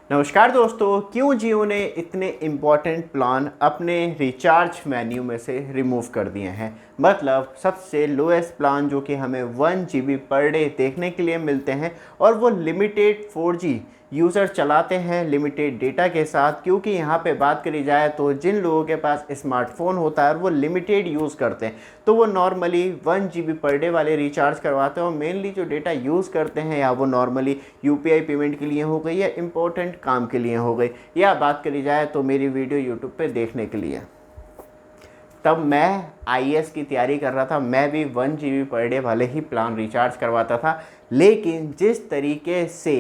नमस्कार दोस्तों, क्यों जियो ने इतने इम्पोर्टेंट प्लान अपने रिचार्ज मेन्यू में से रिमूव कर दिए हैं। मतलब सबसे लोएस्ट प्लान जो कि हमें 1 GB पर डे देखने के लिए मिलते हैं और वो लिमिटेड 4G यूज़र चलाते हैं लिमिटेड डेटा के साथ। क्योंकि यहाँ पे बात करी जाए तो जिन लोगों के पास स्मार्टफोन होता है और वो लिमिटेड यूज़ करते हैं तो वो नॉर्मली 1 GB पर डे वाले रिचार्ज करवाते हैं और मेनली जो डेटा यूज़ करते हैं या वो नॉर्मली UPI पेमेंट के लिए हो गई या इम्पोर्टेंट काम के लिए हो गई या बात करी जाए तो मेरी वीडियो यूट्यूब पे देखने के लिए। तब मैं IAS की तैयारी कर रहा था, मैं भी 1 GB पर डे वाले ही प्लान रिचार्ज करवाता था। लेकिन जिस तरीके से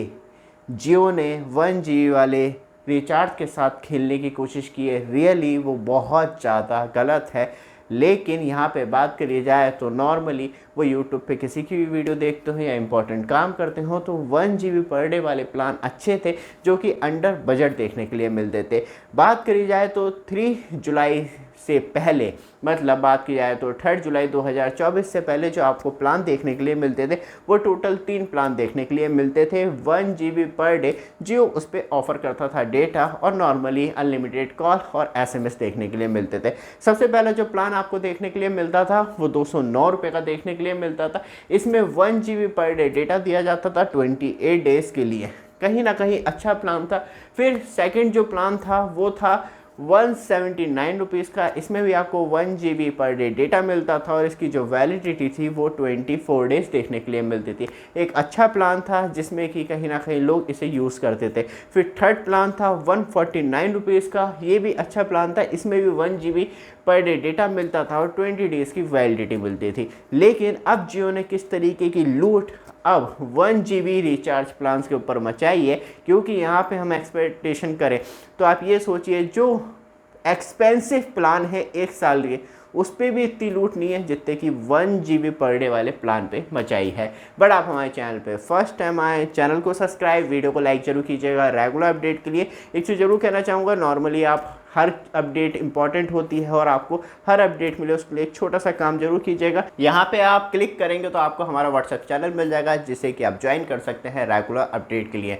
जियो ने 1 GB वाले रिचार्ज के साथ खेलने की कोशिश की है, रियली वो बहुत ज़्यादा गलत है। लेकिन यहाँ पे बात करी जाए तो नॉर्मली वो यूट्यूब पे किसी की भी वीडियो देखते हो या इंपॉर्टेंट काम करते हो तो 1 GB पर डे वाले प्लान अच्छे थे जो कि अंडर बजट देखने के लिए मिलते थे। बात करी जाए तो 3 जुलाई से पहले, मतलब बात की जाए तो 3 जुलाई 2024 से पहले जो आपको प्लान देखने के लिए मिलते थे वो टोटल 3 प्लान देखने के लिए मिलते थे। 1 GB पर डे जियो उस पर ऑफर करता था डेटा और नॉर्मली अनलिमिटेड कॉल और SMS देखने के लिए मिलते थे। सबसे पहला जो प्लान आपको देखने के लिए मिलता था वो 209 रुपये का देखने के लिए मिलता था। इसमें 1 GB पर डे डेटा दिया जाता था 28 डेज़ के लिए, कहीं ना कहीं अच्छा प्लान था। फिर सेकंड जो प्लान था वो था 179 रुपीज़ का। इसमें भी आपको 1 GB पर डे डेटा मिलता था और इसकी जो वैलिडिटी थी वो 24 डेज़ देखने के लिए मिलती थी। एक अच्छा प्लान था जिसमें कि कहीं ना कहीं लोग इसे यूज़ करते थे। फिर थर्ड प्लान था 149 रुपीज़ का, ये भी अच्छा प्लान था। इसमें भी 1 GB पर डे डेटा मिलता था और 20 डेज़ की वैलिडिटी मिलती थी। लेकिन अब जियो ने किस तरीके की लूट अब 1 GB रिचार्ज प्लान्स के ऊपर मचाई है, क्योंकि यहाँ पे हम एक्सपेक्टेशन करें तो आप ये सोचिए जो एक्सपेंसिव प्लान है 1 साल के उस पर भी इतनी लूट नहीं है जितने कि 1 GB पर डे वाले प्लान पे मचाई है। बट आप हमारे चैनल पे फर्स्ट टाइम आए, चैनल को सब्सक्राइब, वीडियो को लाइक जरूर कीजिएगा। रेगुलर अपडेट के लिए एक चीज़ जरूर कहना चाहूँगा, नॉर्मली आप हर अपडेट इंपॉर्टेंट होती है और आपको हर अपडेट मिले उसके लिए एक छोटा सा काम जरूर कीजिएगा। यहाँ पे आप क्लिक करेंगे तो आपको हमारा व्हाट्सएप चैनल मिल जाएगा जिसे कि आप ज्वाइन कर सकते हैं रेगुलर अपडेट के लिए।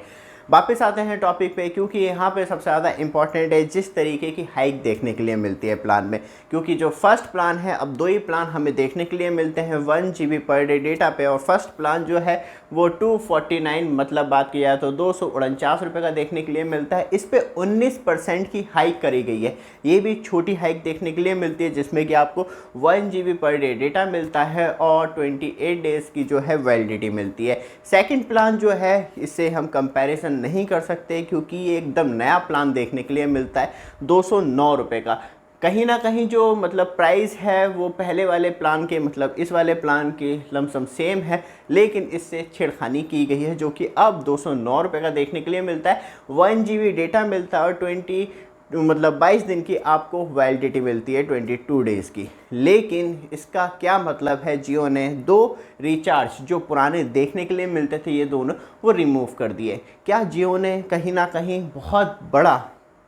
वापस आते हैं टॉपिक पे, क्योंकि यहाँ पे सबसे ज़्यादा इंपॉर्टेंट है जिस तरीके की हाइक देखने के लिए मिलती है प्लान में। क्योंकि जो फर्स्ट प्लान है, अब 2 ही प्लान हमें देखने के लिए मिलते हैं 1 GB पर डे डेटा पे। और फर्स्ट प्लान जो है वो 249, मतलब बात की जाए तो 249 रुपये का देखने के लिए मिलता है। इस पर 19% की हाइक करी गई है। ये भी छोटी हाइक देखने के लिए मिलती है जिसमें कि आपको 1 GB पर डे डेटा मिलता है और 28 डेज़ की जो है वैलिडिटी मिलती है। सेकेंड प्लान जो है इससे हम कंपैरिजन नहीं कर सकते क्योंकि ये एकदम नया प्लान देखने के लिए मिलता है 209 रुपये का। कहीं ना कहीं जो मतलब प्राइस है वो पहले वाले प्लान के, मतलब इस वाले प्लान के लमसम सेम है, लेकिन इससे छेड़खानी की गई है जो कि अब 209 रुपये का देखने के लिए मिलता है। 1 GB डेटा मिलता है और 22 दिन की आपको वैलिडिटी मिलती है 22 डेज़ की। लेकिन इसका क्या मतलब है, जियो ने 2 रिचार्ज जो पुराने देखने के लिए मिलते थे ये दोनों वो रिमूव कर दिए। क्या जियो ने कहीं ना कहीं बहुत बड़ा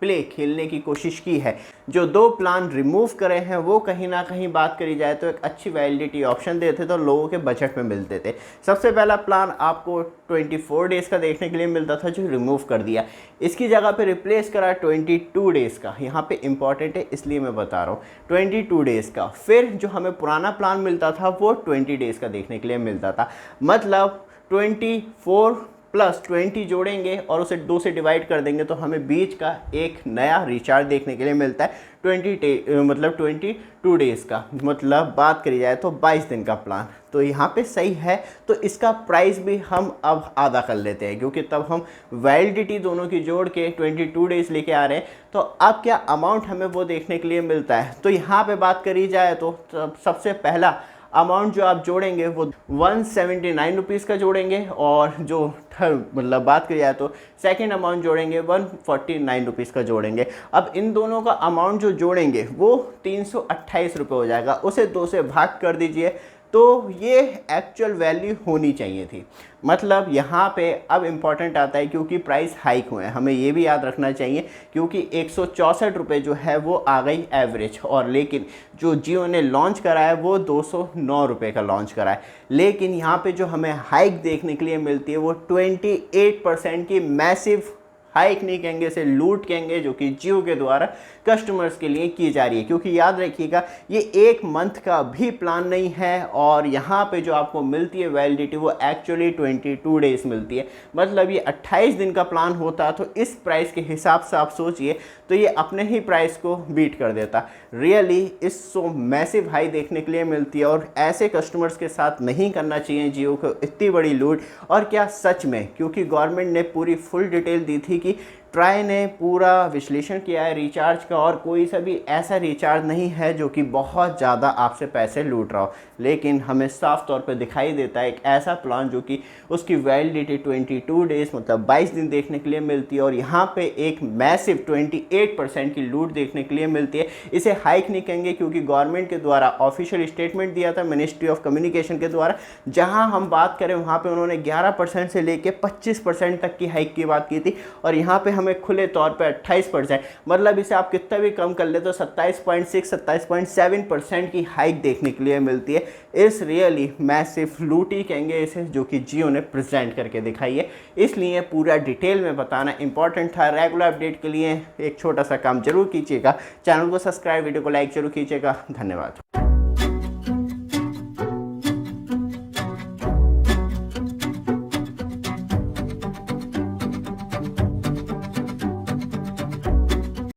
प्ले खेलने की कोशिश की है? जो 2 प्लान रिमूव करे हैं वो कहीं ना कहीं बात करी जाए तो एक अच्छी वैलिडिटी ऑप्शन देते तो लोगों के बजट में मिलते थे। सबसे पहला प्लान आपको 24 डेज़ का देखने के लिए मिलता था जो रिमूव कर दिया। इसकी जगह पे रिप्लेस करा 22 डेज़ का। यहाँ पे इंपॉर्टेंट है इसलिए मैं बता रहा हूँ 22 डेज़ का। फिर जो हमें पुराना प्लान मिलता था वो 20 डेज़ का देखने के लिए मिलता था। मतलब 24 + 20 जोड़ेंगे और उसे 2 से डिवाइड कर देंगे तो हमें बीच का एक नया रिचार्ज देखने के लिए मिलता है 22 डेज़ का। मतलब बात करी जाए तो 22 दिन का प्लान। तो यहाँ पे सही है। तो इसका प्राइस भी हम अब आधा कर लेते हैं क्योंकि तब हम वैलिडिटी दोनों की जोड़ के 22 डेज़ लेके आ रहे हैं। तो अब क्या अमाउंट हमें वो देखने के लिए मिलता है। तो यहाँ पे बात करी जाए तो सबसे पहला अमाउंट जो आप जोड़ेंगे वो 179 रुपीज़ का जोड़ेंगे और जो मतलब बात करी जाए तो सेकेंड अमाउंट जोड़ेंगे 149 रुपीज़ का जोड़ेंगे। अब इन दोनों का अमाउंट जो जोड़ेंगे वो 328 रुपये हो जाएगा। उसे 2 से भाग कर दीजिए तो ये एक्चुअल वैल्यू होनी चाहिए थी। मतलब यहाँ पे अब इम्पॉर्टेंट आता है क्योंकि प्राइस हाइक हुए हैं, हमें ये भी याद रखना चाहिए क्योंकि 164 रुपये जो है वो आ गई एवरेज। और लेकिन जो जियो ने लॉन्च करा है वो 209 रुपये का लॉन्च करा है। लेकिन यहाँ पे जो हमें हाइक देखने के लिए मिलती है वो 28% की मैसिव हाइक नहीं कहेंगे, इसे लूट कहेंगे, जो कि जियो के द्वारा कस्टमर्स के लिए की जा रही है। क्योंकि याद रखिएगा ये 1 मंथ का भी प्लान नहीं है, और यहाँ पे जो आपको मिलती है वैलिडिटी वो एक्चुअली 22 डेज मिलती है। मतलब ये 28 दिन का प्लान होता तो इस प्राइस के हिसाब से आप सोचिए तो ये अपने ही प्राइस को बीट कर देता। रियली इस सो मैसिव हाई देखने के लिए मिलती है, और ऐसे कस्टमर्स के साथ नहीं करना चाहिए जियो को इतनी बड़ी लूट। और क्या सच में, क्योंकि गवर्नमेंट ने पूरी फुल डिटेल दी थी कि ट्राई ने पूरा विश्लेषण किया है रिचार्ज का, और कोई सा भी ऐसा रिचार्ज नहीं है जो कि बहुत ज़्यादा आपसे पैसे लूट रहा हो। लेकिन हमें साफ तौर पे दिखाई देता है एक ऐसा प्लान जो कि उसकी वैलिडिटी 22 डेज मतलब 22 दिन देखने के लिए मिलती है, और यहाँ पे एक मैसिव 28% की लूट देखने के लिए मिलती है। इसे हाइक नहीं कहेंगे, क्योंकि गवर्नमेंट के द्वारा ऑफिशियल स्टेटमेंट दिया था मिनिस्ट्री ऑफ कम्युनिकेशन के द्वारा, जहाँ हम बात करें वहाँ पर उन्होंने 11% से लेकर 25% तक की हाइक की बात की थी, और यहाँ पे हमें खुले तौर पे 28%, मतलब इसे आप कितना भी कम कर ले तो 27.6 27.7% की हाइक देखने के लिए मिलती है। इस रियली मैसिव लूट ही कहेंगे इसे, जो कि जियो ने प्रेजेंट करके दिखाई है। इसलिए पूरा डिटेल में बताना इंपॉर्टेंट था। रेगुलर अपडेट के लिए एक छोटा सा काम जरूर कीजिएगा, चैनल को सब्सक्राइब, वीडियो को लाइक जरूर कीजिएगा। धन्यवाद।